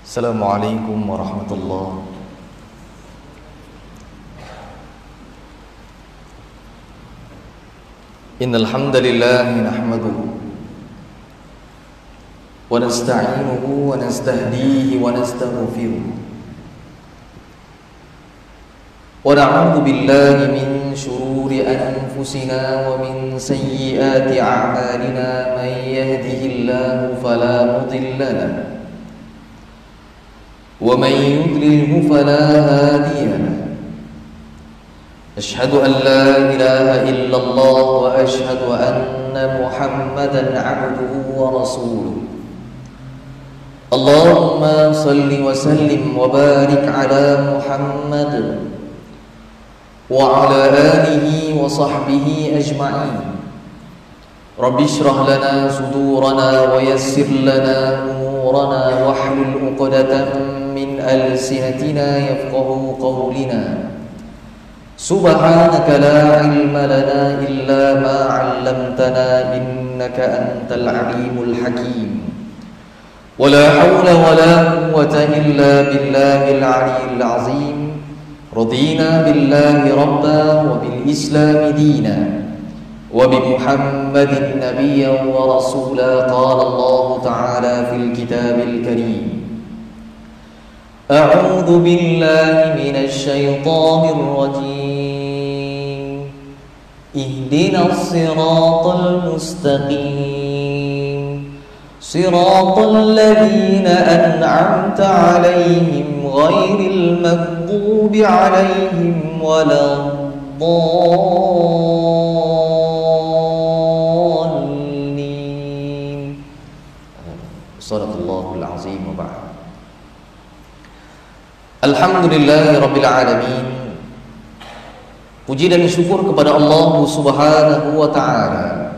Assalamualaikum warahmatullahi. Innal hamdalillah nahmaduhu wa nasta'inuhu wa nastahdihi wa nastaghfiruh wa na'udzu billahi min shururi anfusina wa min sayyiati a'malina. Man yahdihillahu fala mudilla lahu wa man yudlilhu fala hadiya lahu. أشهد أن لا إله إلا الله وأشهد أن محمدا عبده ورسوله. اللهم صل وسلم وبارك على محمد وعلى آله وصحبه أجمعين. رب اشرح لنا صدورنا ويسر لنا أمورنا واحلل عقدة من ألسنتنا يفقهوا قولنا. سبحانك لا علم لنا إلا ما علمتنا إنك أنت العليم الحكيم. ولا حول ولا قوة إلا بالله العلي العظيم. رضينا بالله ربا وبالإسلام دينا وبمحمد نبيا ورسولا. قال الله تعالى في الكتاب الكريم: أعوذ بالله من الشيطان الرجيم. اهدنا الصراط المستقيم صراط الذين أنعمت عليهم غير المغضوب عليهم ولا الضالين. صدق الله العظيم. وبعد. Alhamdulillahirabbil alamin. Puji dan syukur kepada Allah Subhanahu wa taala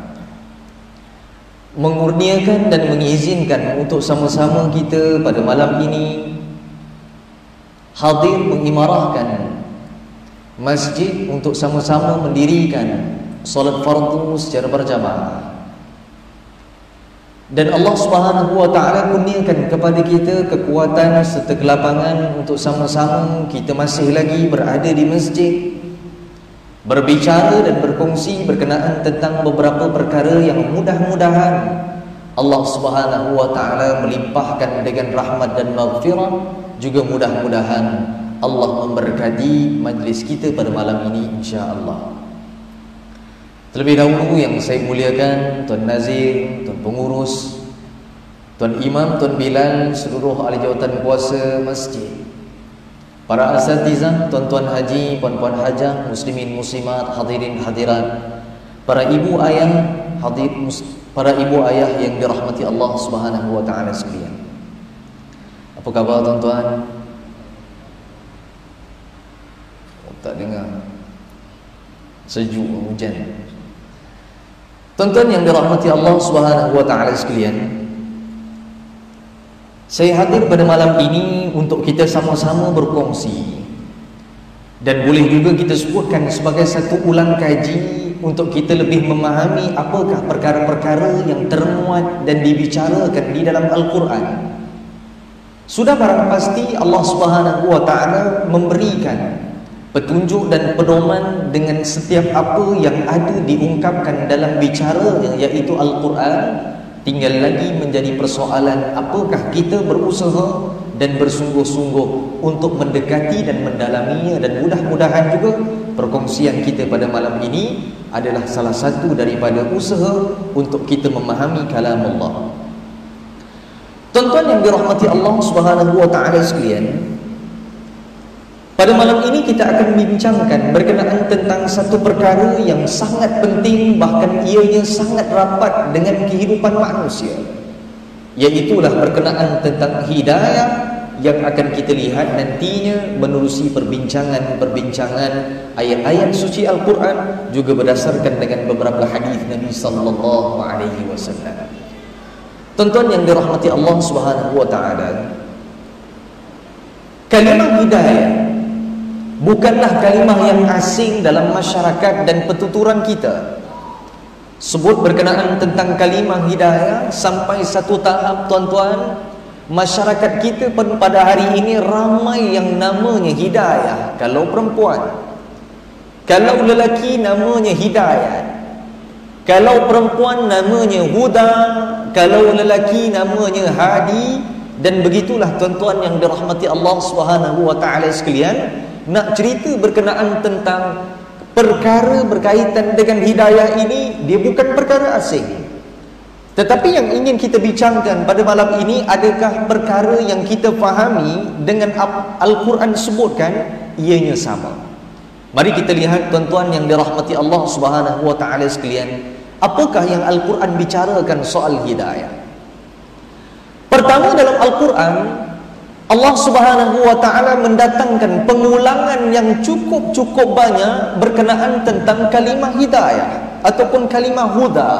mengurniakan dan mengizinkan untuk sama-sama kita pada malam ini hadir mengimarahkan masjid untuk sama-sama mendirikan solat fardu secara berjamaah. Dan Allah Subhanahu wa taala kurniakan kepada kita kekuatan serta kelapangan untuk sama-sama kita masih lagi berada di masjid, berbicara dan berkongsi berkenaan tentang beberapa perkara yang mudah-mudahan Allah Subhanahu wa taala melimpahkan dengan rahmat dan maghfirah. Juga mudah-mudahan Allah memberkati majlis kita pada malam ini insya-Allah. Terlebih dahulu yang saya muliakan Tuan Nazir, Tuan Pengurus, Tuan Imam, Tuan Bilal, seluruh ahli jawatan kuasa masjid, para asatizah, tuan-tuan haji, puan-puan hajah, muslimin muslimat, hadirin hadirat, para ibu ayah, para ibu ayah yang dirahmati Allah Subhanahu wa taala sekalian. Apa khabar tuan-tuan? Tak dengar. Sejuk hujan. Tuan-tuan yang dirahmati Allah Subhanahu wa taala sekalian, saya hadir pada malam ini untuk kita sama-sama berkongsi, dan boleh juga kita sebutkan sebagai satu ulang kaji untuk kita lebih memahami apakah perkara-perkara yang termuat dan dibicarakan di dalam Al-Quran. Sudah barang pasti Allah Subhanahu wa taala memberikan petunjuk dan pedoman dengan setiap apa yang ada diungkapkan dalam bicara iaitu Al-Quran. Tinggal lagi menjadi persoalan apakah kita berusaha dan bersungguh-sungguh untuk mendekati dan mendalaminya. Dan mudah-mudahan juga perkongsian kita pada malam ini adalah salah satu daripada usaha untuk kita memahami kalam Allah. Tuan-tuan yang dirahmati Allah Subhanahu wa taala sekalian, pada malam ini kita akan membincangkan berkenaan tentang satu perkara yang sangat penting, bahkan ianya sangat rapat dengan kehidupan manusia, iaitulah berkenaan tentang hidayah yang akan kita lihat nantinya menerusi perbincangan ayat-ayat suci Al-Quran juga berdasarkan dengan beberapa hadis Nabi sallallahu alaihi wasallam. Tuan-tuan yang dirahmati Allah Subhanahu wa taala, kalimah hidayah bukanlah kalimah yang asing dalam masyarakat dan petuturan kita. Sebut berkenaan tentang kalimah hidayah sampai satu tahap tuan-tuan, masyarakat kita pada hari ini ramai yang namanya hidayah. Kalau perempuan, kalau lelaki namanya hidayat, kalau perempuan namanya huda, kalau lelaki namanya hadi. Dan begitulah tuan-tuan yang dirahmati Allah Subhanahu wa taala sekalian, nak cerita berkenaan tentang perkara berkaitan dengan hidayah ini, dia bukan perkara asing. Tetapi yang ingin kita bincangkan pada malam ini, adakah perkara yang kita fahami dengan Al-Quran sebutkan ianya sama? Mari kita lihat tuan-tuan yang dirahmati Allah Subhanahu wa taala sekalian, apakah yang Al-Quran bicarakan soal hidayah. Pertama, dalam Al-Quran Allah Subhanahu wa taala mendatangkan pengulangan yang cukup banyak berkenaan tentang kalimah hidayah ataupun kalimah huda.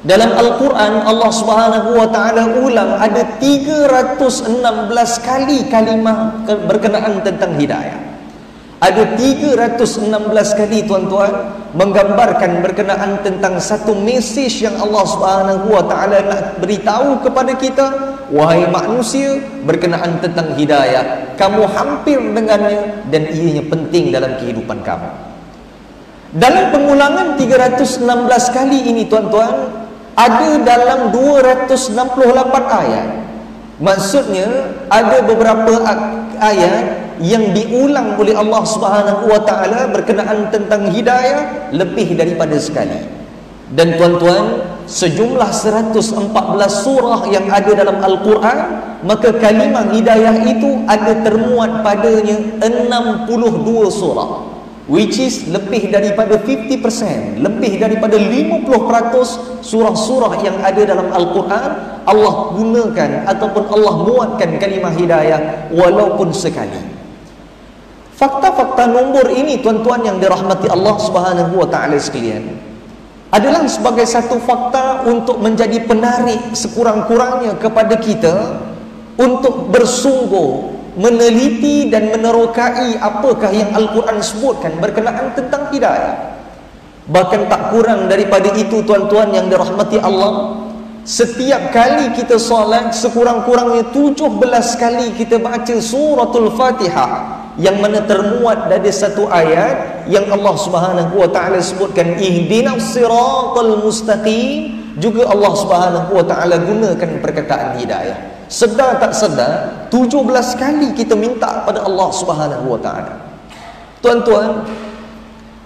Dalam Al-Quran Allah Subhanahu wa taala ulang ada 316 kali kalimah berkenaan tentang hidayah. Ada 316 kali tuan-tuan menggambarkan berkenaan tentang satu mesej yang Allah Subhanahu wa taala nak beritahu kepada kita, wahai manusia, berkenaan tentang hidayah. Kamu hampir dengannya dan ianya penting dalam kehidupan kamu. Dalam pengulangan 316 kali ini tuan-tuan, ada dalam 268 ayat. Maksudnya ada beberapa ayat yang diulang oleh Allah Subhanahu wa taala berkenaan tentang hidayah lebih daripada sekali. Dan tuan-tuan, sejumlah 114 surah yang ada dalam Al-Quran, maka kalimah hidayah itu ada termuat padanya 62 surah, which is lebih daripada 50%, lebih daripada 50% surah-surah yang ada dalam Al-Quran Allah gunakan ataupun Allah muatkan kalimah hidayah walaupun sekali. Fakta-fakta nombor ini tuan-tuan yang dirahmati Allah Subhanahu wa taala sekalian adalah sebagai satu fakta untuk menjadi penarik sekurang-kurangnya kepada kita untuk bersungguh meneliti dan menerokai apakah yang Al-Quran sebutkan berkenaan tentang hidayah. Bahkan tak kurang daripada itu tuan-tuan yang dirahmati Allah, setiap kali kita solat sekurang-kurangnya 17 kali kita baca suratul Fatihah, yang mana termuat dari satu ayat yang Allah Subhanahu wa taala sebutkan ihdinas siratal mustaqim. Juga Allah Subhanahu wa taala gunakan perkataan hidayah. Sedar tak sedar 17 kali kita minta pada Allah Subhanahu wa taala. Tuan-tuan,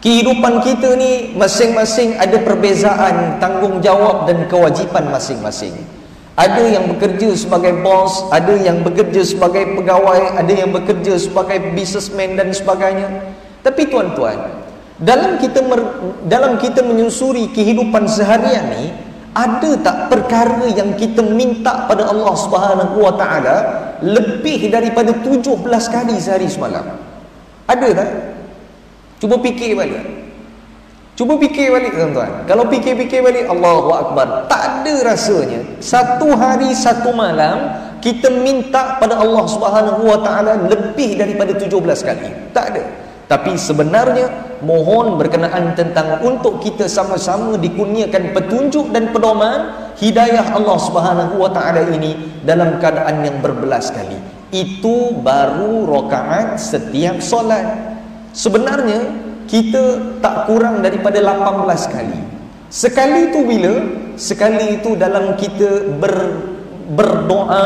kehidupan kita ni masing-masing ada perbezaan tanggungjawab dan kewajipan masing-masing. Ada yang bekerja sebagai bos, ada yang bekerja sebagai pegawai, ada yang bekerja sebagai businessman dan sebagainya. Tapi tuan-tuan, dalam kita menyusuri kehidupan seharian ni, ada tak perkara yang kita minta pada Allah Subhanahu wa taala lebih daripada 17 kali sehari semalam? Ada tak? Cuba fikir balik. Cuba fikir balik tuan-tuan. Kalau fikir-fikir balik, Allahu Akbar, tak ada rasanya satu hari satu malam kita minta pada Allah Subhanahu wa taala lebih daripada 17 kali. Tak ada. Tapi sebenarnya mohon berkenaan tentang untuk kita sama-sama dikurniakan petunjuk dan pedoman hidayah Allah Subhanahu wa taala ini dalam keadaan yang berbelas kali. Itu baru rakaat setiap solat. Sebenarnya kita tak kurang daripada 18 kali. Sekali itu bila? Sekali itu dalam kita berdoa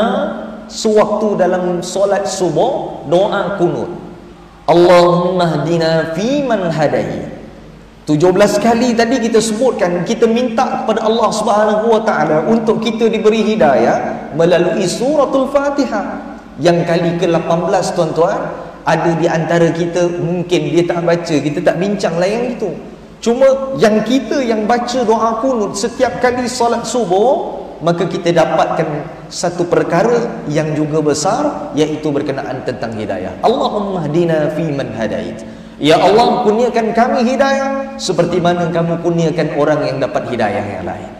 sewaktu dalam solat subuh, doa kunut. Allahumma hdina fiman hadai. 17 kali tadi kita sebutkan, kita minta kepada Allah Subhanahu wa taala untuk kita diberi hidayah melalui suratul Fatihah. Yang kali ke-18 tuan-tuan, ada di antara kita mungkin dia tak baca, kita tak bincang lah yang itu. Cuma yang kita yang baca doa kunut setiap kali solat subuh, maka kita dapatkan satu perkara yang juga besar, iaitu berkenaan tentang hidayah. Allahumma hdina fiman hadait. Ya Allah, kurniakan kami hidayah seperti mana kamu kurniakan orang yang dapat hidayah yang lain.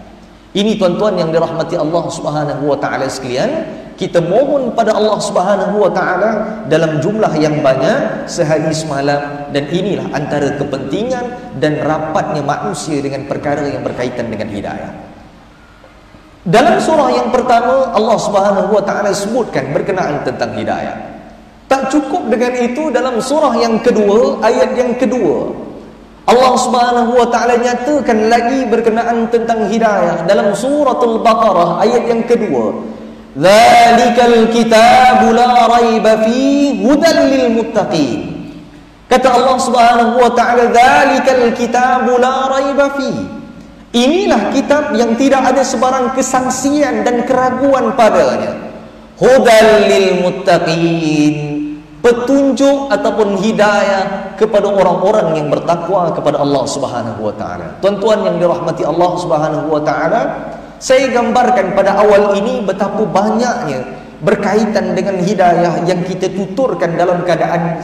Ini tuan-tuan yang dirahmati Allah Subhanahu wa taala sekalian, kita mohon pada Allah Subhanahu wa taala dalam jumlah yang banyak sehari semalam, dan inilah antara kepentingan dan rapatnya manusia dengan perkara yang berkaitan dengan hidayah. Dalam surah yang pertama Allah Subhanahu wa taala sebutkan berkenaan tentang hidayah. Tak cukup dengan itu, dalam surah yang kedua, ayat yang kedua, Allah Subhanahu wa taala nyatakan lagi berkenaan tentang hidayah dalam suratul Baqarah ayat yang kedua. Dzalikal kitabu la raiba fihi hudan lil muttaqin. Kata Allah Subhanahu wa taala, dzalikal kitabu la raiba fihi. Inilah kitab yang tidak ada sebarang kesangsian dan keraguan padanya. Hudan lil muttaqin. Petunjuk ataupun hidayah kepada orang-orang yang bertakwa kepada Allah Subhanahu wa taala. Tuan-tuan yang dirahmati Allah Subhanahu wa taala, saya gambarkan pada awal ini betapa banyaknya berkaitan dengan hidayah yang kita tuturkan dalam keadaan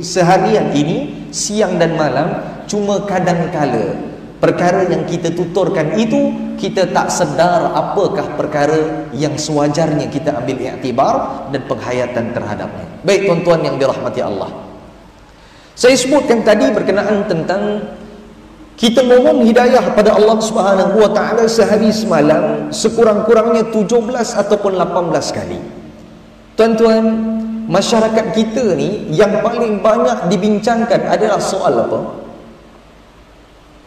seharian ini, siang dan malam. Cuma kadang-kala perkara yang kita tuturkan itu kita tak sedar apakah perkara yang sewajarnya kita ambil iktibar dan penghayatan terhadapnya. Baik tuan-tuan yang dirahmati Allah, saya sebutkan tadi berkenaan tentang kita mohon hidayah pada Allah Subhanahu wa taala sehari semalam sekurang-kurangnya 17 ataupun 18 kali. Tuan-tuan, masyarakat kita ni yang paling banyak dibincangkan adalah soal apa?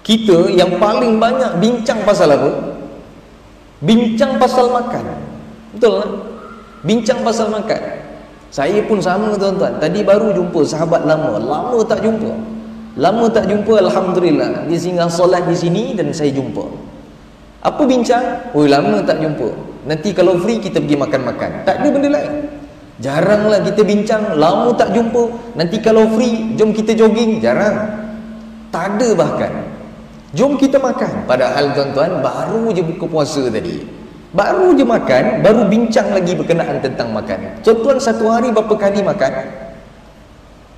Kita yang paling banyak bincang pasal apa? Bincang pasal makan. Betul kan? Bincang pasal makan. Saya pun sama tuan-tuan. Tadi baru jumpa sahabat lama. Lama tak jumpa. Lama tak jumpa, alhamdulillah. Dia singgah solat di sini dan saya jumpa. Apa bincang? Oh, lama tak jumpa. Nanti kalau free kita pergi makan-makan. Tak ada benda lain. Jaranglah kita bincang. Lama tak jumpa. Nanti kalau free jom kita jogging. Jarang. Tak ada bahkan. Jom kita makan. Padahal tuan-tuan baru je buka puasa tadi, baru je makan, baru bincang lagi berkenaan tentang makan. Tuan-tuan, satu hari berapa kali makan?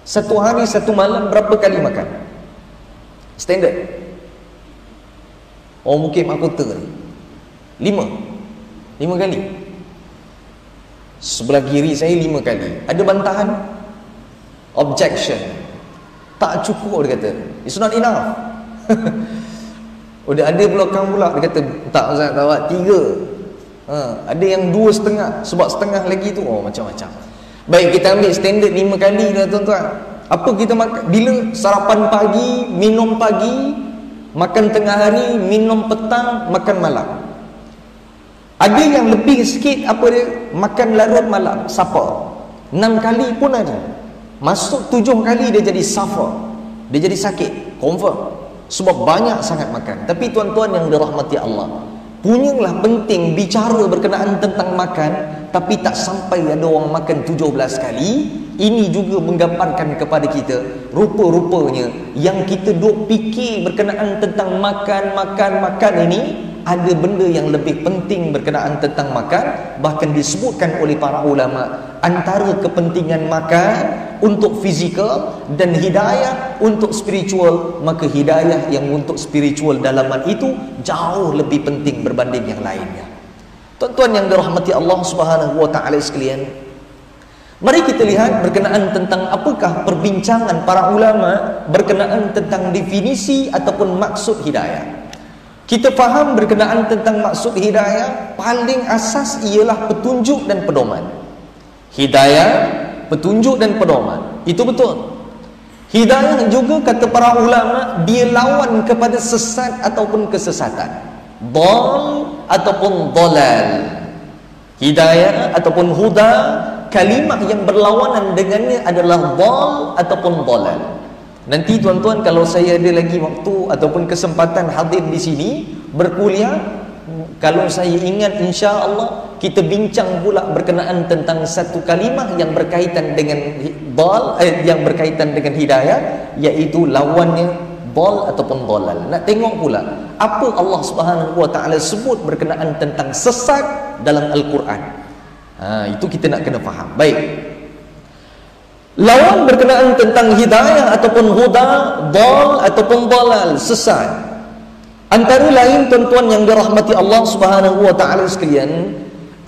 Satu hari satu malam berapa kali makan? Standard. Oh, mungkin aku kota ni 5 kali. Sebelah kiri saya 5 kali. Ada bantahan? Objection. Tak cukup, dia kata. It's not enough. Udah ada belakang pula, dia kata tak Ustaz, tak awak 3. Ada yang 2,5 sebab setengah lagi tu. Oh, macam-macam. Baik, kita ambil standard 5 kali dah tuan-tuan. Apa kita makan? Bila sarapan pagi, minum pagi, makan tengah hari, minum petang, makan malam. Ada yang lebih sikit, apa dia? Makan larut malam, supper. 6 kali pun ada. Masuk 7 kali dia jadi suffer. Dia jadi sakit, confirm. Sebab banyak sangat makan. Tapi tuan-tuan yang dirahmati Allah, punyalah penting bicara berkenaan tentang makan, tapi tak sampai ada orang makan 17 kali. Ini juga menggambarkan kepada kita, rupa-rupanya yang kita duk fikir berkenaan tentang makan ini, ada benda yang lebih penting berkenaan tentang makan. Bahkan disebutkan oleh para ulama, antara kepentingan makan untuk fizikal dan hidayah untuk spiritual, maka hidayah yang untuk spiritual dalaman itu jauh lebih penting berbanding yang lainnya. Tuan-tuan yang dirahmati Allah Subhanahu wa taala sekalian, mari kita lihat berkenaan tentang apakah perbincangan para ulama berkenaan tentang definisi ataupun maksud hidayah. Kita faham berkenaan tentang maksud hidayah, paling asas ialah petunjuk dan pedoman. Hidayah, petunjuk dan pedoman. Itu betul. Hidayah juga kata para ulama, dia lawan kepada sesat ataupun kesesatan. Dal ataupun dalal. Hidayah ataupun huda, kalimat yang berlawanan dengannya adalah dal ataupun dalal. Nanti tuan-tuan, kalau saya ada lagi waktu ataupun kesempatan hadir di sini berkuliah, kalau saya ingat, insya-Allah kita bincang pula berkenaan tentang satu kalimat yang berkaitan dengan yang berkaitan dengan hidayah, iaitu lawannya dal ataupun dalal. Nak tengok pula apa Allah Subhanahu wa taala sebut berkenaan tentang sesat dalam Al-Quran. Itu kita nak kena faham. Baik. Lawan berkenaan tentang hidayah ataupun huda, dal ataupun dalal, sesat. Antara lain tuan-tuan yang dirahmati Allah Subhanahu wa taala sekalian,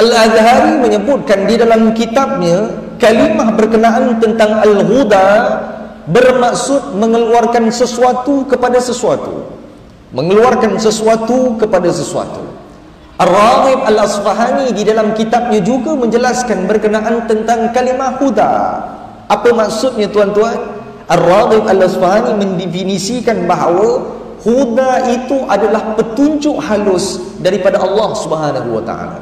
Al-Azhari menyebutkan di dalam kitabnya, kalimah berkenaan tentang al-huda bermaksud mengeluarkan sesuatu kepada sesuatu. Mengeluarkan sesuatu kepada sesuatu. Ar-Raghib Al-Asfahani di dalam kitabnya juga menjelaskan berkenaan tentang kalimah huda. Apa maksudnya tuan-tuan? Ar-Raghib Al-Asfahani mendefinisikan bahawa huda itu adalah petunjuk halus daripada Allah Subhanahu wa taala.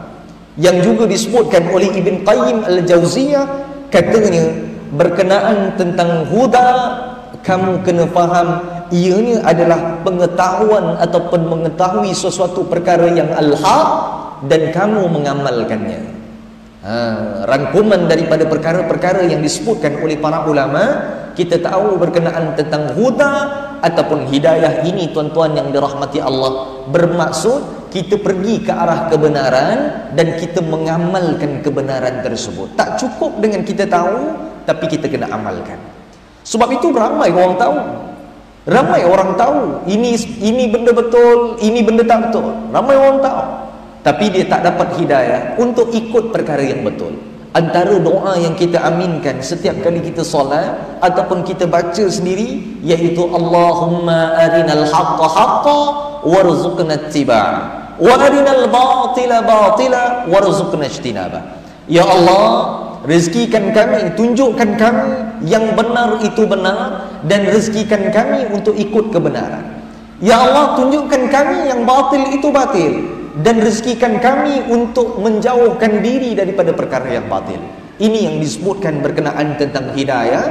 Yang juga disebutkan oleh Ibn Qayyim Al-Jauziyah, katanya berkenaan tentang huda, kamu kena faham ianya adalah pengetahuan ataupun mengetahui sesuatu perkara yang al-haq dan kamu mengamalkannya. Rangkuman daripada perkara-perkara yang disebutkan oleh para ulama, kita tahu berkenaan tentang huda ataupun hidayah ini tuan-tuan yang dirahmati Allah, bermaksud kita pergi ke arah kebenaran dan kita mengamalkan kebenaran tersebut. Tak cukup dengan kita tahu, tapi kita kena amalkan. Sebab itu ramai orang tahu. Ramai orang tahu ini benda betul, ini benda tak betul. Ramai orang tahu, tapi dia tak dapat hidayah untuk ikut perkara yang betul. Antara doa yang kita aminkan setiap kali kita solat ataupun kita baca sendiri, iaitu Allahumma arinal haqqa haqqa warzuqna ittiba' wa arinal batila batila warzuqna ijtinaba. Ya Allah, rezekikan kami, tunjukkan kami yang benar itu benar dan rezekikan kami untuk ikut kebenaran. Ya Allah, tunjukkan kami yang batil itu batil dan rezekikan kami untuk menjauhkan diri daripada perkara yang batil. Ini yang disebutkan berkenaan tentang hidayah,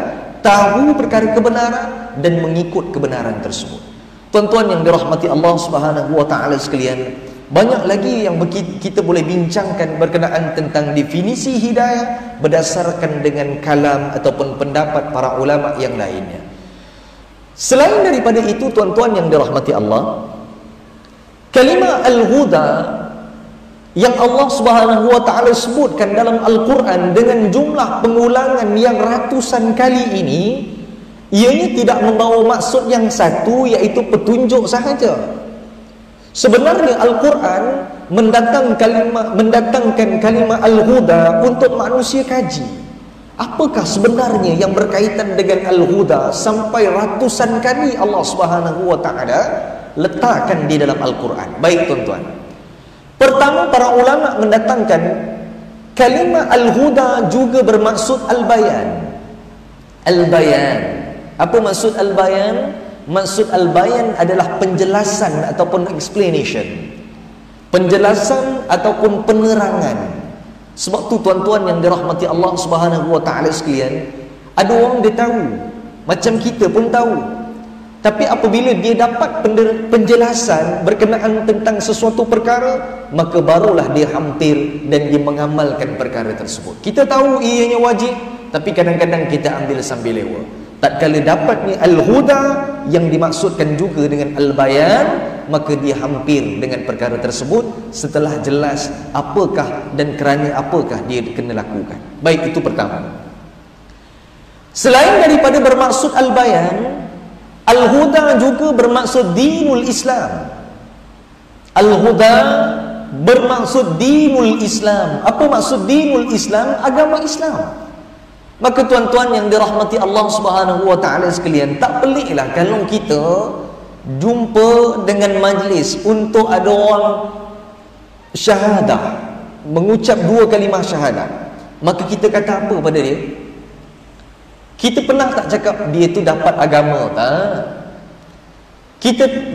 tahu perkara kebenaran dan mengikut kebenaran tersebut. Tuan-tuan yang dirahmati Allah Subhanahu wa taala sekalian, banyak lagi yang kita boleh bincangkan berkenaan tentang definisi hidayah berdasarkan dengan kalam ataupun pendapat para ulama yang lainnya. Selain daripada itu tuan-tuan yang dirahmati Allah, kalimah al-huda yang Allah Subhanahu wa taala sebutkan dalam Al-Quran dengan jumlah pengulangan yang ratusan kali ini, ianya tidak membawa maksud yang satu, iaitu petunjuk sahaja. Sebenarnya Al-Quran mendatangkan kalimah al-huda untuk manusia kaji. Apakah sebenarnya yang berkaitan dengan al-huda sampai ratusan kali Allah Subhanahu wa taala letakkan di dalam Al-Quran? Baik tuan-tuan. Pertama, para ulama mendatangkan kalimah al-huda juga bermaksud al-bayan. Al-bayan. Apa maksud al-bayan? Maksud al-bayan adalah penjelasan ataupun explanation, penjelasan ataupun penerangan. Sebab tu tuan-tuan yang dirahmati Allah Subhanahu wa taala sekalian, ada orang dia tahu, macam kita pun tahu, tapi apabila dia dapat penjelasan berkenaan tentang sesuatu perkara, maka barulah dia hampir dan dia mengamalkan perkara tersebut. Kita tahu ianya wajib, tapi kadang-kadang kita ambil sambil lewat. Tatkala dapatnya al-huda yang dimaksudkan juga dengan al-bayan, maka dia hampir dengan perkara tersebut setelah jelas apakah dan kerana apakah dia kena lakukan. Baik, itu pertama. Selain daripada bermaksud al-bayan, al-huda juga bermaksud dinul Islam. Al-huda bermaksud dinul Islam. Apa maksud dinul Islam? Agama Islam. Maka tuan-tuan yang dirahmati Allah Subhanahu wa taala sekalian, tak peliklah kalau kita jumpa dengan majlis untuk ada orang syahadah, mengucap 2 kalimah syahadah, maka kita kata apa pada dia? Kita pernah tak cakap dia tu dapat agama tak?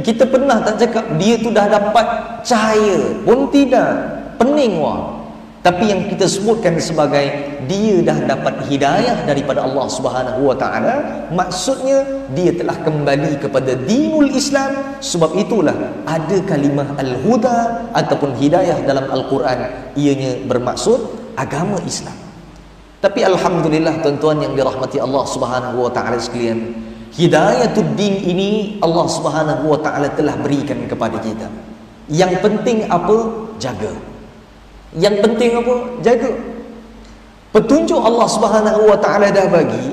Kita pernah tak cakap dia tu dah dapat cahaya? Pun tidak. Pening wah. Tapi yang kita sebutkan sebagai dia dah dapat hidayah daripada Allah Subhanahu wa taala, maksudnya dia telah kembali kepada dinul Islam. Sebab itulah ada kalimah al-huda ataupun hidayah dalam Al-Quran, ianya bermaksud agama Islam. Tapi alhamdulillah tuan-tuan yang dirahmati Allah Subhanahu wa taala sekalian, hidayatud din ini Allah Subhanahu wa taala telah berikan kepada kita. Yang penting apa? Jaga. Yang penting apa? Jaga. Petunjuk Allah Subhanahu wa taala dah bagi,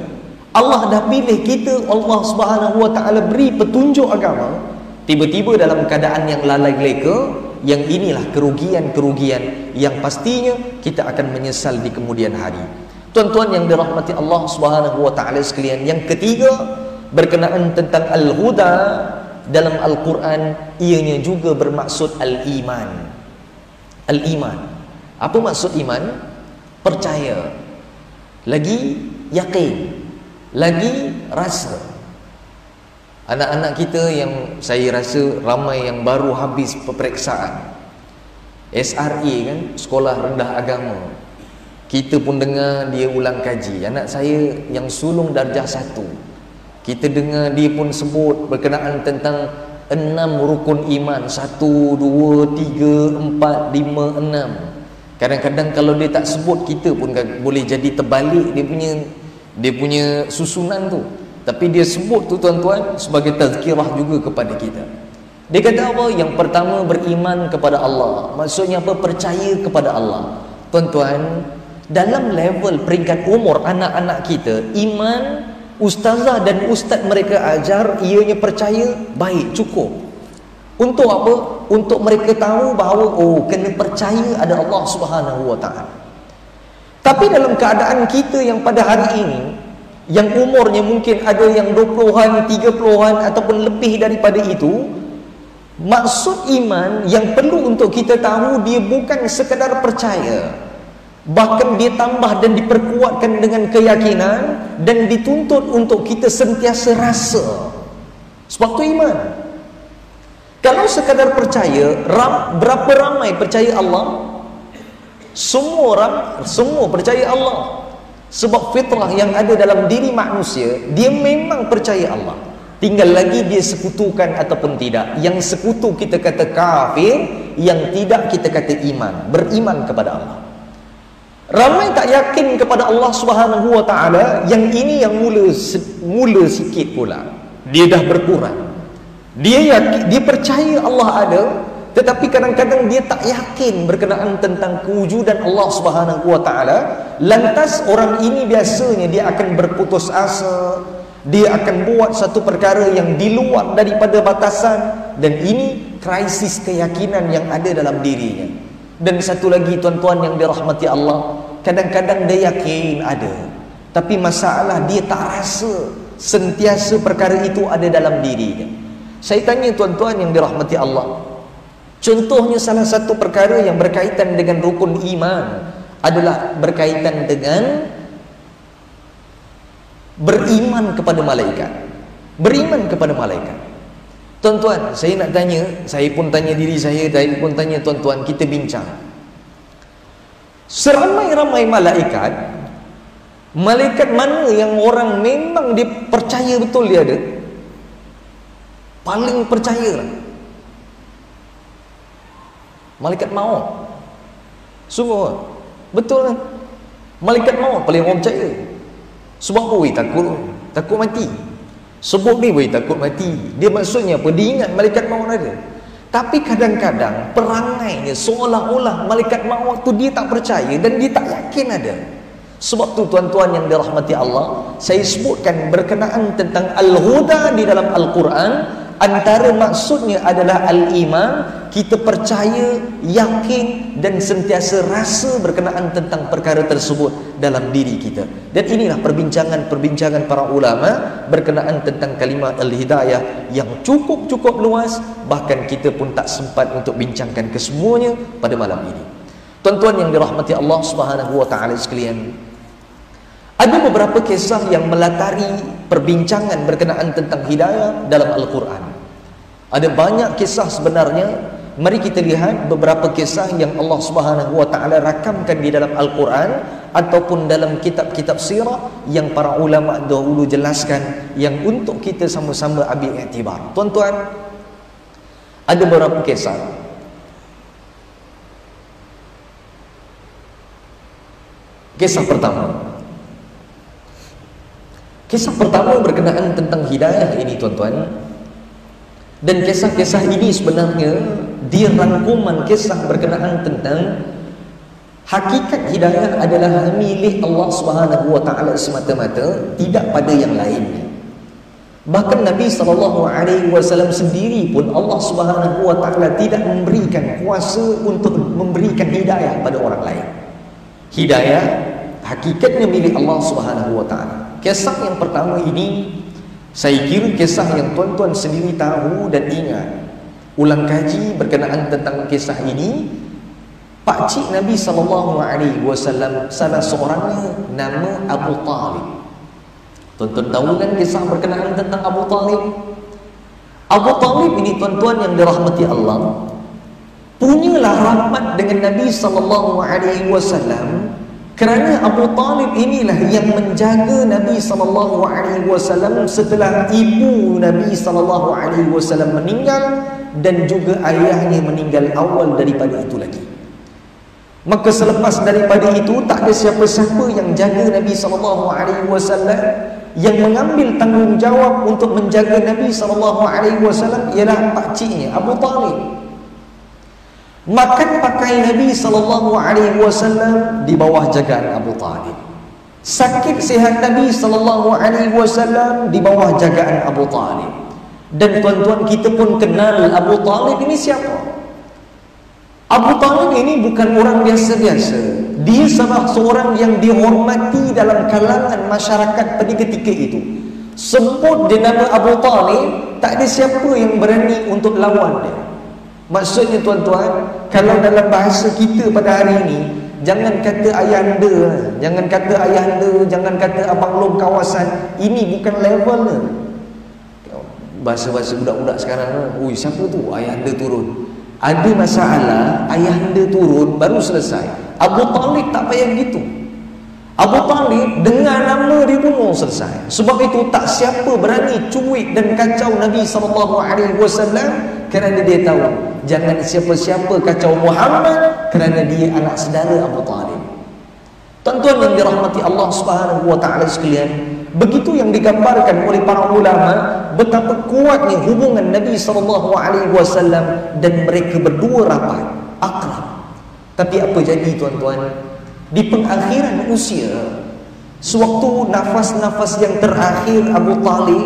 Allah dah pilih kita, Allah Subhanahu wa taala beri petunjuk agama. Tiba-tiba dalam keadaan yang lalai leka, yang inilah kerugian-kerugian yang pastinya kita akan menyesal di kemudian hari. Tuan-tuan yang dirahmati Allah Subhanahu wa taala sekalian, yang ketiga berkenaan tentang al-huda dalam Al-Quran, ianya juga bermaksud al-iman. Al-iman. Apa maksud iman? Percaya, lagi yakin, lagi rasa. Anak-anak kita yang saya rasa ramai yang baru habis peperiksaan SRA kan, sekolah rendah agama, kita pun dengar dia ulang kaji. Anak saya yang sulung darjah 1, kita dengar dia pun sebut berkenaan tentang 6 rukun iman, 1, 2, 3, 4, 5, 6. Kadang-kadang kalau dia tak sebut, kita pun boleh jadi terbalik dia punya susunan tu. Tapi dia sebut tu tuan-tuan sebagai tazkirah juga kepada kita. Dia kata apa? Yang pertama, beriman kepada Allah. Maksudnya apa? Percaya kepada Allah. Tuan-tuan, dalam level peringkat umur anak-anak kita, iman ustazah dan ustaz mereka ajar, ianya percaya, baik, cukup. Untuk apa? Untuk mereka tahu bahawa kena percaya ada Allah Subhanahu Wa Ta'ala. Tapi dalam keadaan kita yang pada hari ini, yang umurnya mungkin ada yang 20-an, 30-an ataupun lebih daripada itu, maksud iman yang perlu untuk kita tahu, dia bukan sekadar percaya, bahkan dia tambah dan diperkuatkan dengan keyakinan, dan dituntut untuk kita sentiasa rasa. Sebab tu iman. Kalau sekadar percaya, berapa ramai percaya Allah? Semua percaya Allah. Sebab fitrah yang ada dalam diri manusia, dia memang percaya Allah. Tinggal lagi dia sekutukan ataupun tidak. Yang sekutu kita kata kafir, yang tidak kita kata iman, beriman kepada Allah. Ramai tak yakin kepada Allah Subhanahu Wa Ta'ala. Yang ini yang mula sikit pula, dia dah berkurang. Dia yakin, dia percaya Allah ada, tetapi kadang-kadang dia tak yakin berkenaan tentang kewujudan Allah Subhanahu Wa Ta'ala. Lantas orang ini biasanya dia akan berputus asa, dia akan buat satu perkara yang di luar daripada batasan, dan ini krisis keyakinan yang ada dalam dirinya. Dan satu lagi tuan-tuan yang dirahmati Allah, kadang-kadang dia yakin ada, tapi masalah dia tak rasa sentiasa perkara itu ada dalam dirinya. Saya tanya tuan-tuan yang dirahmati Allah, contohnya salah satu perkara yang berkaitan dengan rukun iman adalah berkaitan dengan beriman kepada malaikat. Beriman kepada malaikat. Tuan-tuan, saya nak tanya, saya pun tanya diri saya, saya pun tanya tuan-tuan, kita bincang. Seramai-ramai malaikat, malaikat mana yang orang memang dia percaya betul dia ada? Paling percaya lah malaikat maut. Sungguh betul kan? Malaikat maut paling orang percaya. Sebab apa? Takut mati. Sebut ni takut mati, dia maksudnya apa? Dia ingat malaikat maut ada. Tapi kadang-kadang perangainya seolah-olah malaikat maut tu dia tak percaya dan dia tak yakin ada. Sebab tu tuan-tuan yang dirahmati Allah, saya sebutkan berkenaan tentang al-huda di dalam Al-Quran. Antara maksudnya adalah al-iman, kita percaya, yakin dan sentiasa rasa berkenaan tentang perkara tersebut dalam diri kita. Dan inilah perbincangan para ulama berkenaan tentang kalimah al-hidayah yang cukup luas, bahkan kita pun tak sempat untuk bincangkan kesemuanya pada malam ini. Tuan-tuan yang dirahmati Allah Subhanahu Wa Ta'ala sekalian, ada beberapa kisah yang melatari perbincangan berkenaan tentang hidayah dalam Al-Quran. Ada banyak kisah sebenarnya. Mari kita lihat beberapa kisah yang Allah Subhanahu Wa Ta'ala rakamkan di dalam Al-Quran ataupun dalam kitab-kitab sirah yang para ulama dahulu jelaskan, yang untuk kita sama-sama ambil iktibar. Tuan-tuan, ada beberapa kisah. Kisah pertama berkenaan tentang hidayah ini tuan-tuan. Dan kisah-kisah ini sebenarnya dia rangkuman kisah berkenaan tentang hakikat hidayah adalah milik Allah Subhanahu Wa Ta'ala semata-mata, tidak pada yang lain. Bahkan Nabi SAW sendiri pun Allah Subhanahu Wa Ta'ala tidak memberikan kuasa untuk memberikan hidayah pada orang lain. Hidayah hakikatnya milik Allah Subhanahu Wa Ta'ala. Kisah yang pertama ini, saya kira kisah yang tuan-tuan sendiri tahu dan ingat. Ulang kaji berkenaan tentang kisah ini, Pakcik Nabi SAW salah seorangnya nama Abu Talib. Tuan-tuan tahu kan kisah berkenaan tentang Abu Talib? Abu Talib ini tuan-tuan yang dirahmati Allah, punyalah rahmat dengan Nabi SAW, kerana Abu Talib inilah yang menjaga Nabi SAW setelah ibu Nabi SAW meninggal, dan juga ayahnya meninggal awal daripada itu lagi. Maka selepas daripada itu tak ada siapa-siapa yang jaga Nabi SAW, yang mengambil tanggungjawab untuk menjaga Nabi SAW ialah pakciknya Abu Talib. Makan pakai Nabi SAW di bawah jagaan Abu Talib. Sakit sihat Nabi SAW di bawah jagaan Abu Talib. Dan tuan-tuan, kita pun kenal Abu Talib ini siapa? Abu Talib ini bukan orang biasa-biasa. Dia salah seorang yang dihormati dalam kalangan masyarakat pada ketika itu. Sebut dia nama Abu Talib, tak ada siapa yang berani untuk lawan dia. Maksudnya tuan-tuan, kalau dalam bahasa kita pada hari ini, jangan kata ayahanda, jangan kata ayahanda, jangan kata abang long kawasan. Ini bukan levelnya. Bahasa-bahasa budak-budak sekarang, ui siapa tu? Ayahanda turun. Ada masalah, ayahanda turun baru selesai. Abu Talib tak payah begitu. Abu Talib dengar nama dia pun selesai. Sebab itu tak siapa berani cuit dan kacau Nabi SAW, kerana dia tahu jangan siapa-siapa kacau Muhammad, kerana dia anak saudara Abu Talib. Tuan-tuan yang dirahmati Allah Subhanahu wa taala sekalian, begitu yang digambarkan oleh para ulama betapa kuatnya hubungan Nabi SAW dan mereka berdua rapat, akrab. Tapi apa jadi tuan-tuan? Di pengakhiran usia, sewaktu nafas-nafas yang terakhir Abu Talib,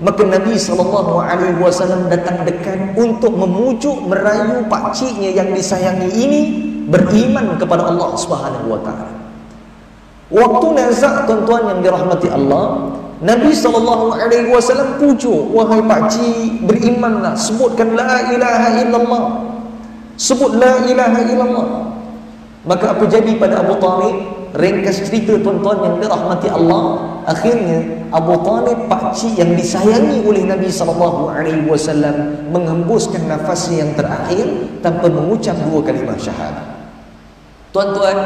maka Nabi SAW datang dekat untuk memujuk, merayu pakciknya yang disayangi ini beriman kepada Allah Subhanahu wa taala. Waktu nazak tuan-tuan yang dirahmati Allah, Nabi SAW pujuk, wahai pakcik, berimanlah, sebutkan la ilaha illallah, sebut la ilaha illallah. Maka apa jadi pada Abu Talib? Ringkas cerita tuan-tuan yang dirahmati Allah, akhirnya Abu Talib, pakcik yang disayangi oleh Nabi SAW, menghembuskan nafasnya yang terakhir tanpa mengucap dua kalimah syahadah. Tuan-tuan,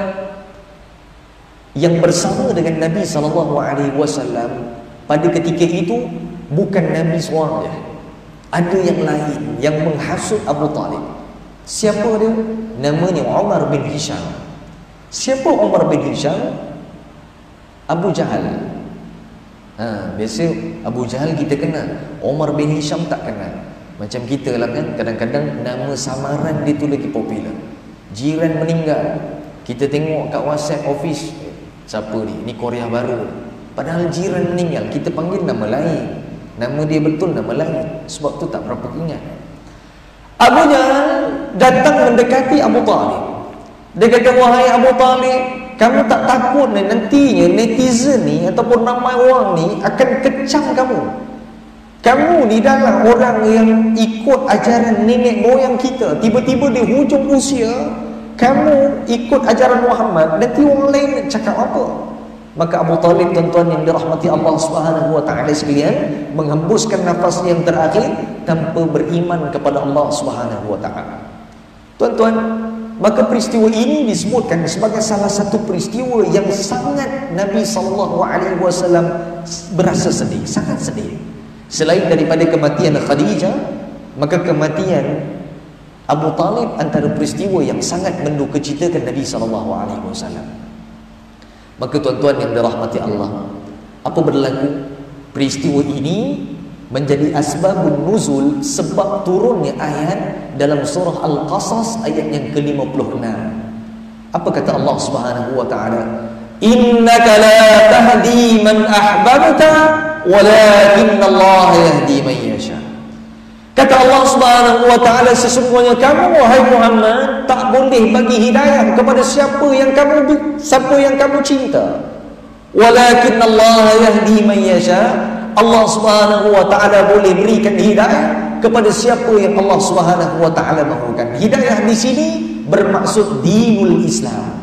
yang bersama dengan Nabi SAW pada ketika itu bukan Nabi seorang, ada yang lain yang menghasut Abu Talib. Siapa dia? Namanya Umar bin Hisham. Siapa Umar bin Hisham? Abu Jahal. Biasa Abu Jahal kita kenal, Umar bin Hisham tak kenal. Macam kita lah kan, kadang-kadang nama samaran dia tu lagi popular. Jiran meninggal, kita tengok kat WhatsApp office, siapa ni? Ni Korea baru. Padahal jiran meninggal, kita panggil nama lain. Nama dia betul nama lain. Sebab tu tak berapa ingat. Abu Jahal datang mendekati Abu Talib. Dia kata, wahai Abu Talib, kamu tak takut nantinya netizen ni ataupun ramai orang ni akan kecam kamu? Kamu ni dalam orang yang ikut ajaran nenek moyang kita, tiba-tiba di hujung usia kamu ikut ajaran Muhammad, nanti orang lain cakap apa? Maka Abu Talib, tuan-tuan yang dirahmati Allah Subhanahu wa taala sekalian, menghembuskan nafas yang terakhir tanpa beriman kepada Allah Subhanahu wa taala. Tuan-tuan, maka peristiwa ini disebutkan sebagai salah satu peristiwa yang sangat Nabi SAW berasa sedih, sangat sedih. Selain daripada kematian Khadijah, maka kematian Abu Talib antara peristiwa yang sangat mendukacitakan Nabi SAW. Maka tuan-tuan yang dirahmati Allah, apa berlaku? Peristiwa ini menjadi asbabun nuzul, sebab turunnya ayat dalam surah Al-Qasas ayat yang ke-56. Apa kata Allah Subhanahu wa taala? Innaka la tahdi man ahbabta walakinnallaha yahdi man yasha. Kata Allah Subhanahu wa taala, sesungguhnya kamu wahai Muhammad tak boleh bagi hidayah kepada siapa yang kamu cinta. Walakinnallaha yahdi man yasha. Allah Subhanahu wa taala boleh berikan hidayah kepada siapa yang Allah Subhanahu wa taala mahukan. Hidayah di sini bermaksud dinul Islam.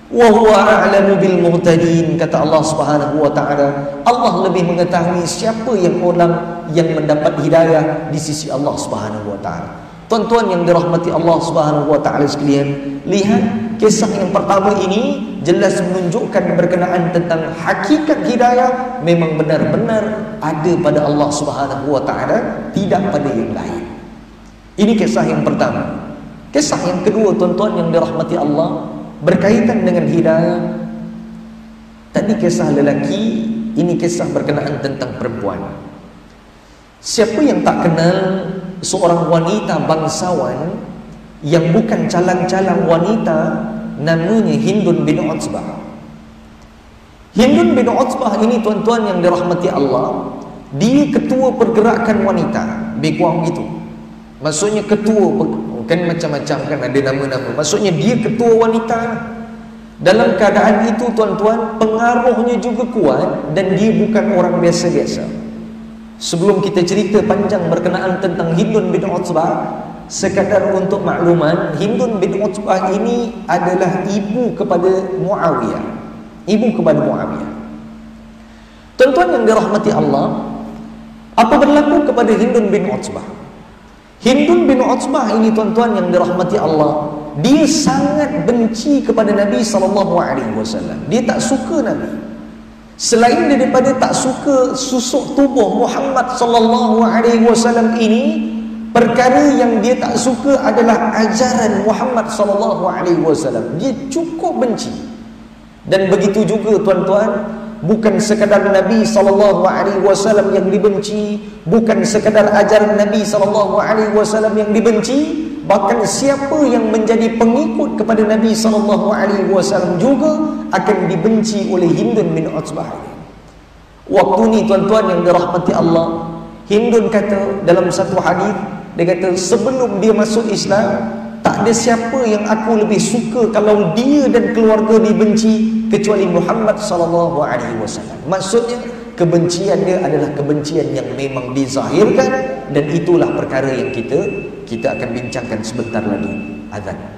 Wa huwa a'lamu bil muhtadin, kata Allah Subhanahu wa taala. Allah lebih mengetahui siapa yang orang yang mendapat hidayah di sisi Allah Subhanahu wa taala. Tuan-tuan yang dirahmati Allah Subhanahu wa taala sekalian, lihat kisah yang pertama ini jelas menunjukkan berkenaan tentang hakikat hidayah memang benar-benar ada pada Allah Subhanahu wa taala, tidak pada yang lain. Ini kisah yang pertama. Kisah yang kedua, tuan-tuan yang dirahmati Allah, berkaitan dengan hidayah. Tadi kisah lelaki, ini kisah berkenaan tentang perempuan. Siapa yang tak kenal seorang wanita bangsawan yang bukan calang-calang wanita, namanya Hindun bin Utsbah. Hindun bin Utsbah ini, tuan-tuan yang dirahmati Allah, dia ketua pergerakan wanita, lebih kurang gitu. Maksudnya ketua, kan macam-macam kan, ada nama-nama. Maksudnya dia ketua wanita. Dalam keadaan itu, tuan-tuan, pengaruhnya juga kuat dan dia bukan orang biasa-biasa. Sebelum kita cerita panjang berkenaan tentang Hindun bin Utsbah, sekadar untuk makluman, Hindun bin Utsbah ini adalah ibu kepada Muawiyah. Ibu kepada Muawiyah. Tuan-tuan yang dirahmati Allah, apa berlaku kepada Hindun bin Utsbah? Hindun bin Utsbah ini, tuan-tuan yang dirahmati Allah, dia sangat benci kepada Nabi SAW. Dia tak suka Nabi. Selain daripada tak suka susuk tubuh Muhammad SAW ini, perkara yang dia tak suka adalah ajaran Muhammad SAW. Dia cukup benci. Dan begitu juga, tuan-tuan, bukan sekadar Nabi SAW yang dibenci, bukan sekadar ajaran Nabi SAW yang dibenci, bahkan siapa yang menjadi pengikut kepada Nabi SAW juga akan dibenci oleh Hindun bin Utsbah. Waktu ni, tuan-tuan yang dirahmati Allah, Hindun kata dalam satu hadis, dia kata sebelum dia masuk Islam, tak ada siapa yang aku lebih suka kalau dia dan keluarga dibenci kecuali Muhammad SAW. Maksudnya kebencian dia adalah kebencian yang memang dizahirkan, dan itulah perkara yang kita akan bincangkan sebentar lagi. Azan.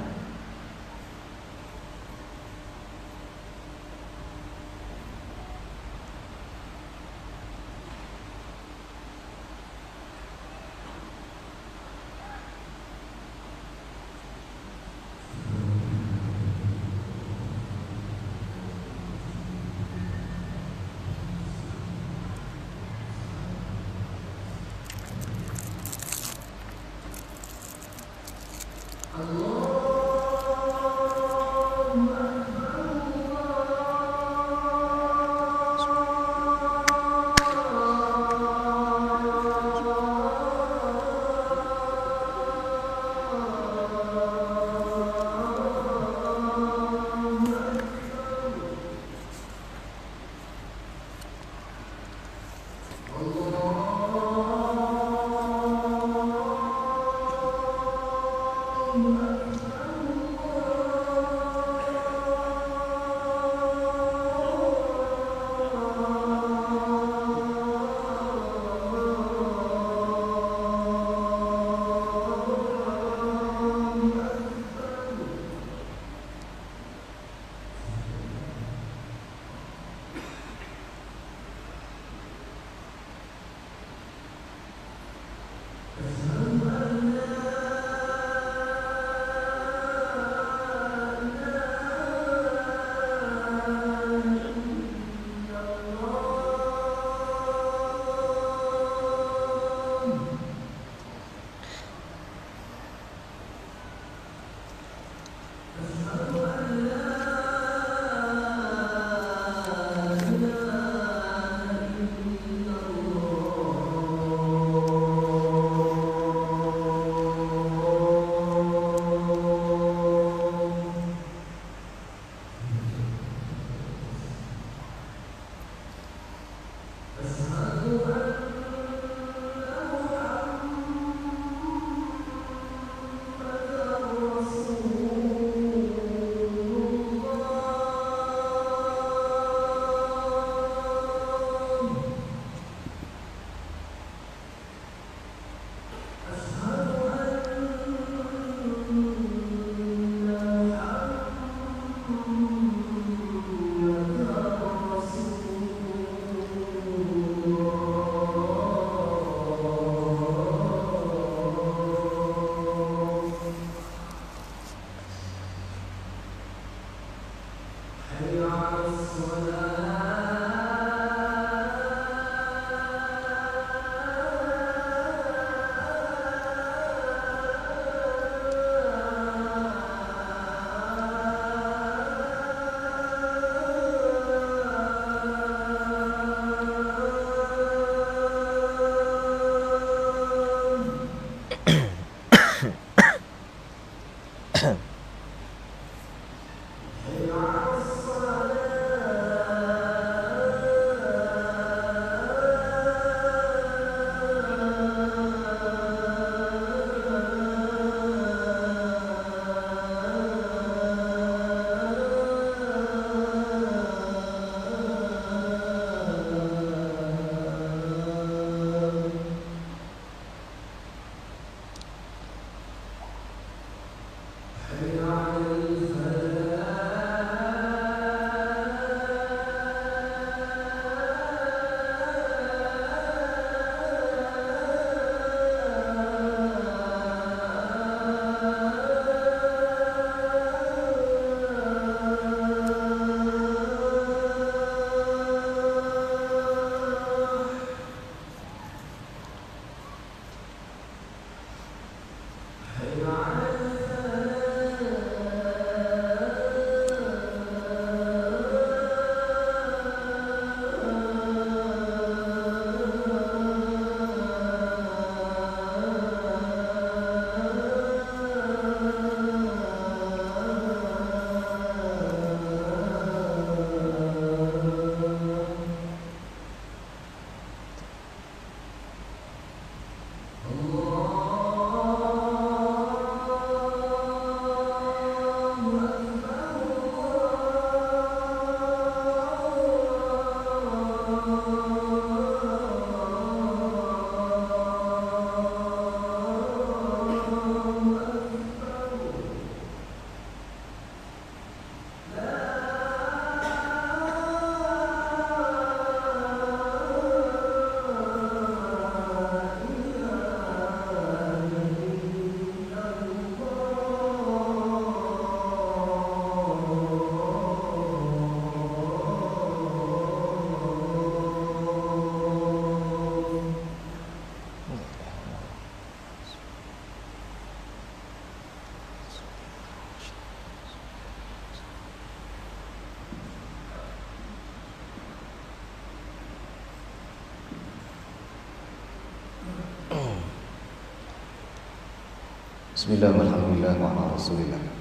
Bismillahirrahmanirrahim.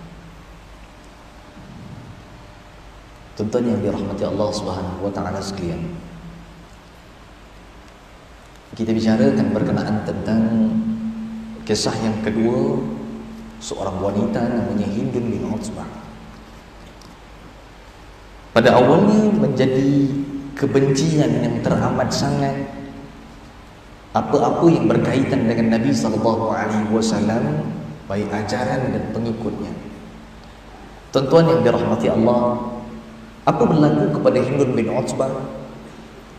Tuan-tuan yang dirahmati Allah Subhanahu wa taala sekalian, kita bicarakan berkenaan tentang kisah yang kedua, seorang wanita namanya Hindun bin Utsbah. Pada awalnya menjadi kebencian yang teramat sangat apa-apa yang berkaitan dengan Nabi SAW, baik ajaran dan pengikutnya. Tuan-tuan yang dirahmati Allah, apa berlaku kepada Hindun bin Utsbah?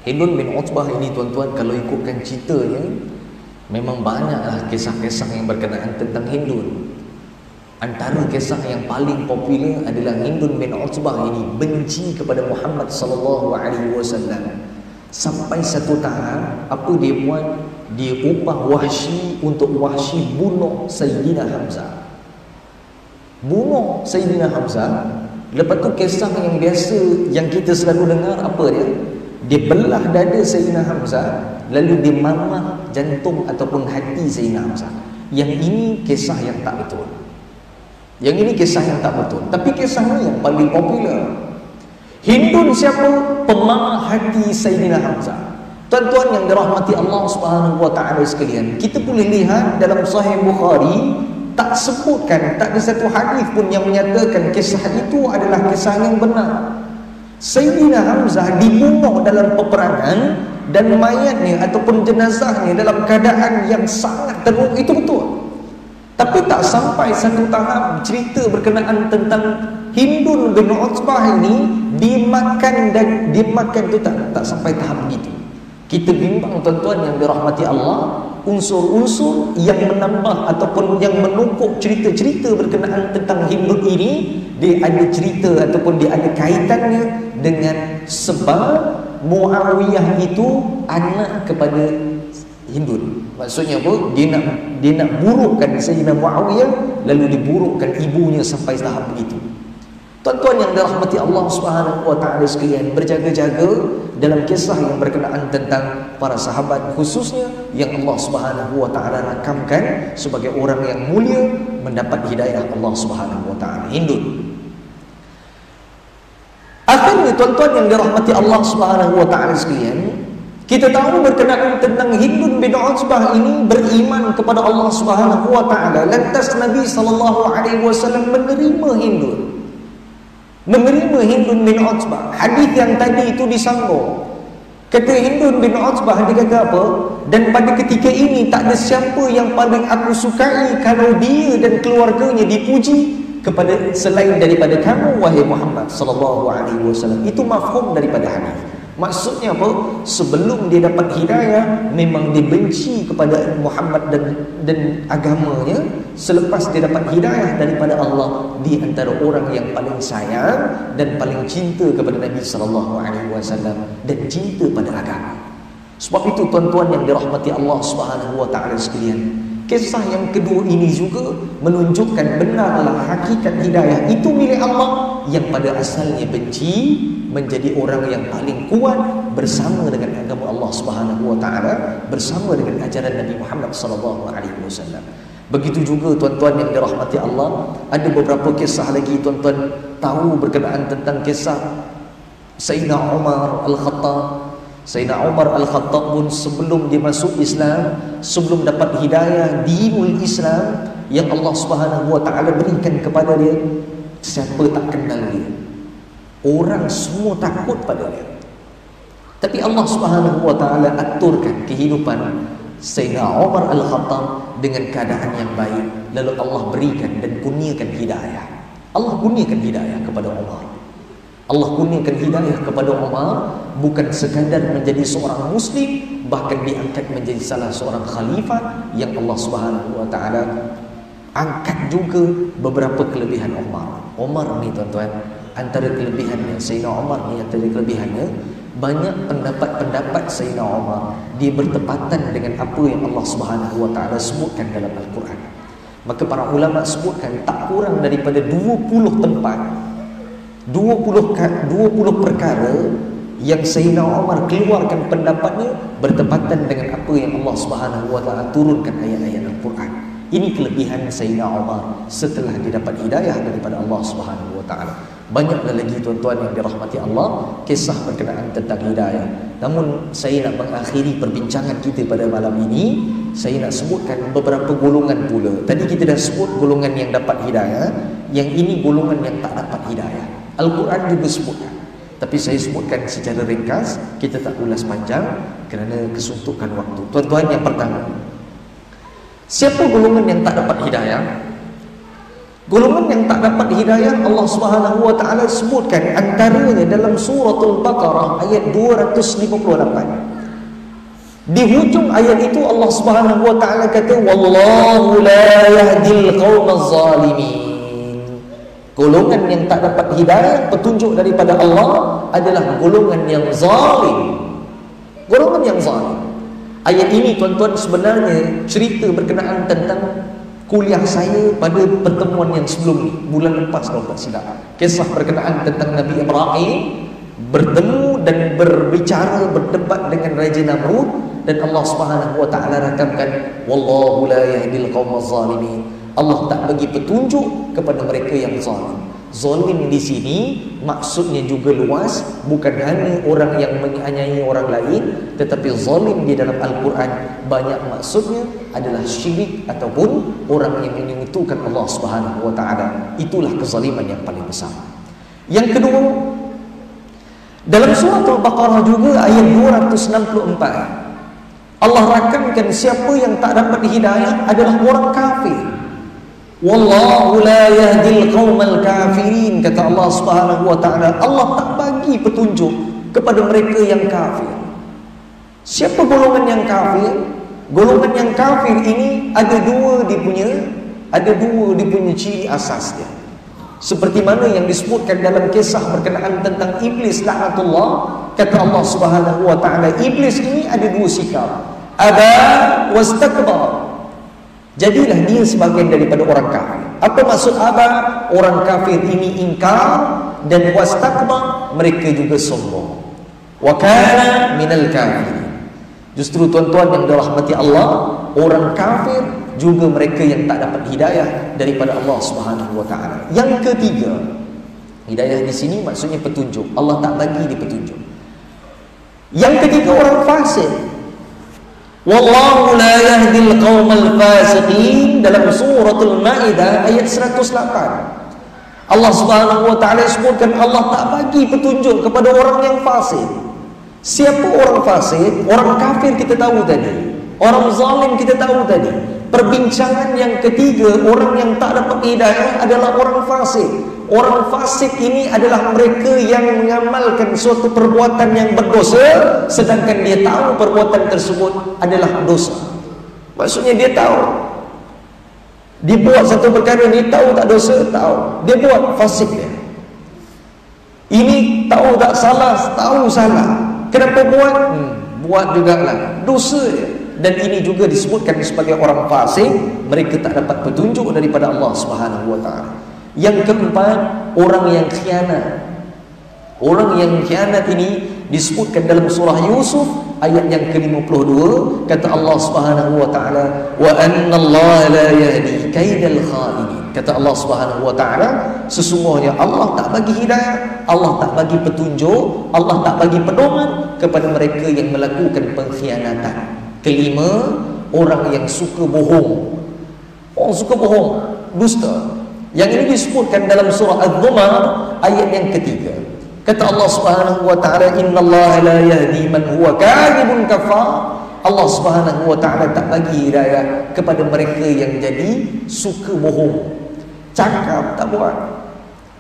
Hindun bin Utsbah ini, tuan-tuan, kalau ikutkan ceritanya, memang banyaklah kisah-kisah yang berkenaan tentang Hindun. Antara kisah yang paling popular adalah Hindun bin Utsbah ini benci kepada Muhammad SAW. Sampai satu tahap, apa dia buat? Dia upah Wahsy untuk Wahsy bunuh Sayyidina Hamzah. Bunuh Sayyidina Hamzah. Lepas tu kisah yang biasa yang kita selalu dengar, apa dia? Dia belah dada Sayyidina Hamzah, lalu dia mamah jantung ataupun hati Sayyidina Hamzah. Yang ini kisah yang tak betul. Yang ini kisah yang tak betul. Tapi kisah ni yang paling popular. Hindun siapa? Pemamah hati Sayyidina Hamzah. Tuan-tuan yang dirahmati Allah Subhanahu wa taala sekalian, kita boleh lihat dalam Sahih Bukhari tak sebutkan, tak ada satu hadis pun yang menyatakan kisah itu adalah kisah yang benar. Sayyidina Hamzah dibunuh dalam peperangan dan mayatnya ataupun jenazahnya dalam keadaan yang sangat teruk, itu betul. Tapi tak sampai satu tahap cerita berkenaan tentang Hindun bin Utsbah ini dimakan tu tak sampai tahap begitu. Kita bimbang, tuan-tuan yang dirahmati Allah, unsur-unsur yang menambah ataupun yang menumpuk cerita-cerita berkenaan tentang Hindun ini, dia ada cerita ataupun dia ada kaitannya dengan sebab Muawiyah itu anak kepada Hindun. Maksudnya apa? Dia nak burukkan Sayyidina Muawiyah, lalu diburukkan ibunya sampai tahap begitu. Tuan-tuan yang dirahmati Allah Subhanahu wa taala sekalian, berjaga-jaga dalam kisah yang berkenaan tentang para sahabat, khususnya yang Allah Subhanahu wa taala rakamkan sebagai orang yang mulia mendapat hidayah Allah Subhanahu wa taala. Hindun. Akhirnya tuan-tuan yang dirahmati Allah Subhanahu wa taala sekalian, kita tahu berkenaan tentang Hindun bin Utsbah ini beriman kepada Allah Subhanahu wa taala. Lantas Nabi SAW menerima Hindun bin Utsbah. Hadis yang tadi itu disambung. Kata Hindun bin Utsbah, dia kata apa? Dan pada ketika ini tak ada siapa yang paling aku sukai kalau dia dan keluarganya dipuji kepada selain daripada kamu, wahai Muhammad sallallahu alaihi wasallam. Itu mafhum daripada hadis. Maksudnya apa? Sebelum dia dapat hidayah, memang dia benci kepada Muhammad dan agamanya. Selepas dia dapat hidayah daripada Allah, dia antara orang yang paling sayang dan paling cinta kepada Nabi SAW dan cinta pada agama. Sebab itu tuan-tuan yang dirahmati Allah Subhanahu wa taala sekalian, kisah yang kedua ini juga menunjukkan benarlah hakikat hidayah itu milik Allah, yang pada asalnya benci menjadi orang yang paling kuat bersama dengan agama Allah Subhanahu wa taala, bersama dengan ajaran Nabi Muhammad sallallahu alaihi wasallam. Begitu juga tuan-tuan yang dirahmati Allah, ada beberapa kisah lagi tuan-tuan tahu berkenaan tentang kisah Sayyidina Umar Al-Khattab. Sayyidina Umar Al-Khattab pun sebelum dia masuk Islam, sebelum dapat hidayah dinul Islam yang Allah Subhanahu wa taala berikan kepada dia, siapa tak kenal dia? Orang semua takut pada dia. Tapi Allah Subhanahu wa taala aturkan kehidupan Sayyidina Umar Al-Khattab dengan keadaan yang baik, lalu Allah berikan dan kurniakan hidayah. Allah kurniakan hidayah kepada Umar. Allah kurniakan hidayah kepada Umar, bukan sekadar menjadi seorang muslim, bahkan diangkat menjadi salah seorang khalifah yang Allah Subhanahu wa taala angkat juga beberapa kelebihan Umar. Umar ni tuan-tuan, antara kelebihannya Sayyidina Umar ni, antara kelebihannya banyak pendapat-pendapat Sayyidina Umar dia bertepatan dengan apa yang Allah Subhanahu wa taala sebutkan dalam Al-Quran. Maka para ulama sebutkan tak kurang daripada 20 tempat, 20 perkara yang Sayyidina Umar keluarkan pendapatnya bertepatan dengan apa yang Allah Subhanahu wa taala turunkan ayat-ayat Al-Quran. Ini kelebihan Sayyidina Umar setelah dia dapat hidayah daripada Allah Subhanahu wa taala. Banyaklah lagi tuan-tuan yang dirahmati Allah kisah berkenaan tentang hidayah. Namun saya nak mengakhiri perbincangan kita pada malam ini, saya nak sebutkan beberapa golongan pula. Tadi kita dah sebut golongan yang dapat hidayah, yang ini golongan yang tak dapat hidayah. Al-Quran juga sebutkan, tapi saya sebutkan secara ringkas, kita tak ulas panjang kerana kesuntukan waktu. Tuan-tuan, yang pertama, siapa golongan yang tak dapat hidayah? Golongan yang tak dapat hidayah Allah Subhanahu wa taala sebutkan antaranya dalam suratul Baqarah ayat 258. Di hujung ayat itu Allah Subhanahu wa taala kata, wallahu la yahdil qaumaz zalimin. Golongan yang tak dapat hidayah, petunjuk daripada Allah, adalah golongan yang zalim. Golongan yang zalim. Ayat ini tuan-tuan sebenarnya cerita berkenaan tentang kuliah saya pada pertemuan yang sebelum ni, bulan lepas kalau tak silap. Kisah berkenaan tentang Nabi Ibrahim bertemu dan berbicara, berdebat dengan Raja Namrud, dan Allah Subhanahu wa taala rakamkan wallahu la yahdil qaumaz zalimin. Allah tak bagi petunjuk kepada mereka yang zalim. Zalim di sini maksudnya juga luas, bukan hanya orang yang menganiaya orang lain, tetapi zalim di dalam Al-Quran banyak maksudnya adalah syirik ataupun orang yang menyekutukan Allah Subhanahu wa taala. Itulah kezaliman yang paling besar. Yang kedua, dalam surah Al-Baqarah juga ayat 264 Allah rakamkan siapa yang tak dapat hidayah adalah orang kafir. Wallahu la yahdil qaumal kafirin, kata Allah Subhanahu wa taala. Allah tak bagi petunjuk kepada mereka yang kafir. Siapa golongan yang kafir? Golongan yang kafir ini ada dua dia punya ciri asas dia. Seperti mana yang disebutkan dalam kisah berkenaan tentang iblis laknatullah, kata Allah Subhanahu wa taala, iblis ini ada dua sikap. Aba wastakbar. Jadilah dia sebagian daripada orang kafir. Apa maksud aba? Orang kafir ini ingkar, dan wastakbar, mereka juga sombong. Wa kana minal kafir. Justru tuan-tuan yang dirahmati Allah, orang kafir juga mereka yang tak dapat hidayah daripada Allah Subhanahu wa taala. Yang ketiga, hidayah di sini maksudnya petunjuk. Allah tak bagi dia petunjuk. Yang ketiga, orang fasik. Wallahu la yahdil qaumal fasiqin, dalam suratul Maidah ayat 108. Allah Subhanahu wa taala sebutkan Allah tak bagi petunjuk kepada orang yang fasik. Siapa orang fasik? Orang kafir kita tahu tadi. Orang zalim kita tahu tadi. Perbincangan yang ketiga, orang yang tak dapat hidayah adalah orang fasik. Orang fasik ini adalah mereka yang mengamalkan suatu perbuatan yang berdosa, sedangkan dia tahu perbuatan tersebut adalah dosa. Maksudnya dia tahu, dia buat satu perkara, dia tahu tak dosa, tahu, dia buat, fasik dia. Ini tahu tak salah, tahu salah. Kenapa buat? Buat jugalah, dosa dia. Dan ini juga disebutkan sebagai orang fasik, mereka tak dapat petunjuk daripada Allah Subhanahu wa taala. Yang keempat, orang yang khianat. Orang yang khianat ini disebutkan dalam surah Yusuf ayat yang ke-52, kata Allah Subhanahu wa taala, wa anna Allah la yahdi kaidal kha'inin. Kata Allah Subhanahu wa taala, sesungguhnya Allah tak bagi hidayah, Allah tak bagi petunjuk, Allah tak bagi pedoman kepada mereka yang melakukan pengkhianatan. Kelima, orang yang suka bohong. Orang suka bohong, dusta. Yang ini disebutkan dalam surah Az-Zumar ayat yang ketiga. Kata Allah Subhanahu wa taala, innallaha la yahdi man huwa kadhibun kafar. Allah Subhanahu wa taala tak bagi hidayah kepada mereka yang jadi suka bohong. Cakap tak buat,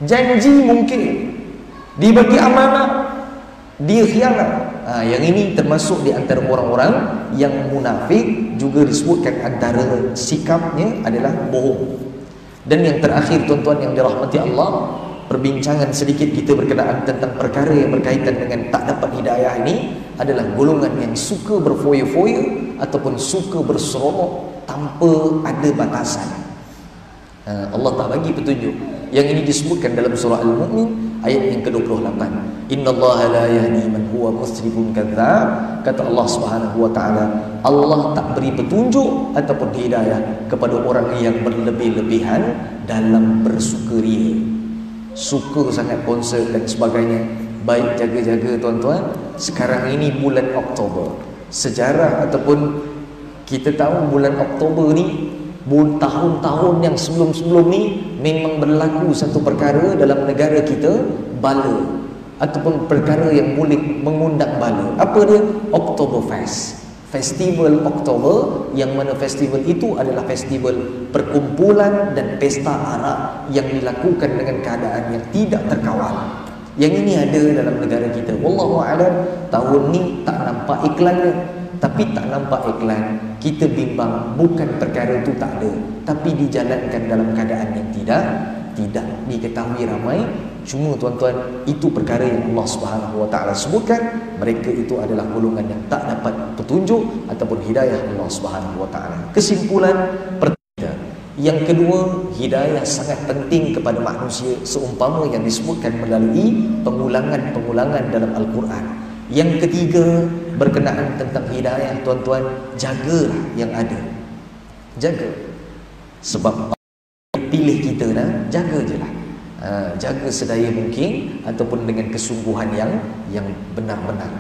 janji mungkin, dibagi amanah dia khianat. Yang ini termasuk di antara orang-orang yang munafik, juga disebutkan antara sikapnya adalah bohong. Dan yang terakhir tuan-tuan yang dirahmati Allah, perbincangan sedikit kita berkenaan tentang perkara yang berkaitan dengan tak dapat hidayah ini adalah golongan yang suka berfoya-foya ataupun suka berseronok tanpa ada batasan. Allah tak bagi petunjuk. Yang ini disebutkan dalam surah Al-Mu'min ayat yang ke-28. Innallaha la yahdi man huwa musrifun kadzdzab. Kata Allah Subhanahu wa taala, Allah tak beri petunjuk ataupun hidayah kepada orang yang berlebih-lebihan dalam bersukaria. Suka sangat konsert dan sebagainya. Baik, jaga-jaga tuan-tuan. Sekarang ini bulan Oktober. Sejarah ataupun kita tahu bulan Oktober ni, tahun-tahun yang sebelum-sebelum ni memang berlaku satu perkara dalam negara kita, bala ataupun perkara yang boleh mengundang bala. Apa dia? Oktoberfest, Festival Oktober, yang mana festival itu adalah festival perkumpulan dan pesta arak yang dilakukan dengan keadaan yang tidak terkawal. Yang ini ada dalam negara kita. Wallahu a'lam, tahun ni tak nampak iklannya. Tapi tak nampak iklan, kita bimbang bukan perkara itu tak ada, tapi dijalankan dalam keadaan yang tidak diketahui ramai. Cuma tuan-tuan, itu perkara yang Allah Subhanahu wa taala sebutkan, mereka itu adalah golongan yang tak dapat petunjuk ataupun hidayah Allah Subhanahu wa taala. Kesimpulan pertama, yang kedua, hidayah sangat penting kepada manusia seumpama yang disebutkan melalui pengulangan-pengulangan dalam Al-Quran. Yang ketiga, berkenaan tentang hidayah, tuan-tuan, jagalah yang ada. Jaga. Sebab Allah pilih kita dah, jaga je lah. Jaga sedaya mungkin ataupun dengan kesungguhan yang benar-benar.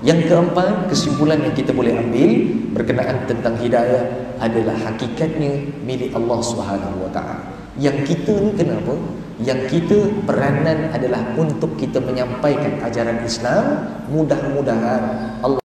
Yang keempat, kesimpulan yang kita boleh ambil berkenaan tentang hidayah adalah hakikatnya milik Allah Subhanahu wa taala. Yang kita ni kenapa? Yang kita peranan adalah untuk kita menyampaikan ajaran Islam. Mudah-mudahan Allah